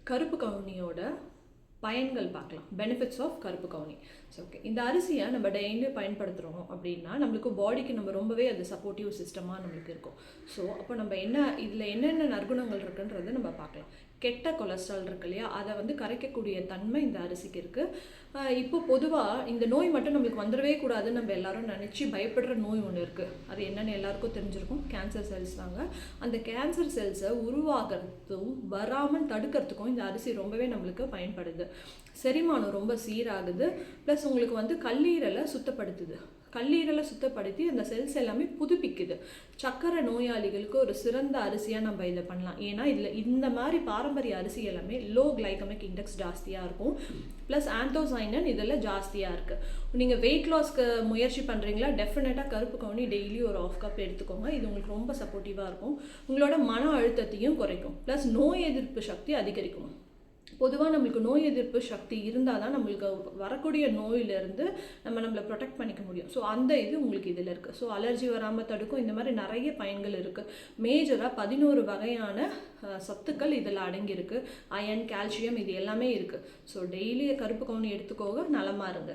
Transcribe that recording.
கருப்பு கவுனியோட பயன்கள் பார்க்கலாம். பெனிஃபிட்ஸ் ஆஃப் கருப்பு கவுனி. ஸோ ஓகே, இந்த அரிசியை நம்ம டெய்லியும் பயன்படுத்துகிறோம் அப்படின்னா நம்மளுக்கு பாடிக்கு நம்ம ரொம்பவே அது சப்போர்ட்டிவ் சிஸ்டமாக நம்மளுக்கு இருக்கும். ஸோ அப்போ நம்ம இதில் என்னென்ன நற்குணங்கள் இருக்குன்றதை நம்ம பார்க்கலாம். கெட்ட கொலஸ்ட்ரால் இருக்கு இல்லையா, அதை வந்து கரைக்கக்கூடிய தன்மை இந்த அரிசிக்கு இருக்குது. இப்போ பொதுவாக இந்த நோய் மட்டும் நம்மளுக்கு வந்துடவே கூடாதுன்னு நம்ம எல்லாரும் நினச்சி பயப்படுற நோய் ஒன்று இருக்குது. அது என்னென்னு எல்லாருக்கும் தெரிஞ்சிருக்கும். கேன்சர் செல்ஸ் தாங்க. அந்த கேன்சர் செல்ஸை உருவாகிறதும் வராமல் தடுக்கிறதுக்கும் இந்த அரிசி ரொம்பவே நம்மளுக்கு பயன்படுது. செரிமானம் ரொம்ப சீராகுது. ப்ளஸ் உங்களுக்கு வந்து கல்லீரலை சுத்தப்படுத்துது. கல்லீரலை சுத்தப்படுத்தி அந்த செல்ஸ் எல்லாமே புதுப்பிக்குது. சக்கரை நோயாளிகளுக்கு ஒரு சிறந்த அரிசியாக நம்ம இதை பண்ணலாம். ஏன்னா இதில் இந்த மாதிரி பாரம்பரிய அரிசி எல்லாமே லோ கிளைகமிக் இண்டெக்ஸ் ஜாஸ்தியாக இருக்கும். ப்ளஸ் ஆந்தோசைனன் இதில் ஜாஸ்தியாக இருக்குது. நீங்கள் வெயிட் லாஸ்க்கு முயற்சி பண்ணுறீங்களா, டெஃபினட்டாக கருப்பு கவுனி டெய்லி ஒரு 1/2 கப் எடுத்துக்கோங்க. இது உங்களுக்கு ரொம்ப சப்போர்ட்டிவாக இருக்கும். உங்களோட மன அழுத்தத்தையும் குறைக்கும். ப்ளஸ் நோய் எதிர்ப்பு சக்தி அதிகரிக்கும். பொதுவாக நம்மளுக்கு நோய் எதிர்ப்பு சக்தி இருந்தால் தான் நம்மளுக்கு வரக்கூடிய நோயிலேருந்து நம்மளை ப்ரொடெக்ட் பண்ணிக்க முடியும். ஸோ அந்த இது உங்களுக்கு இதில் இருக்குது. ஸோ அலர்ஜி வராமல் தடுக்கும். இந்த மாதிரி நிறைய பயன்கள் இருக்குது. மேஜராக 11 வகையான சத்துக்கள் இதில் அடங்கியிருக்கு. அயன், கால்சியம் இது எல்லாமே இருக்குது. ஸோ டெய்லி கருப்பு கவுனி எடுத்துக்கோங்க, நலமாக இருங்க.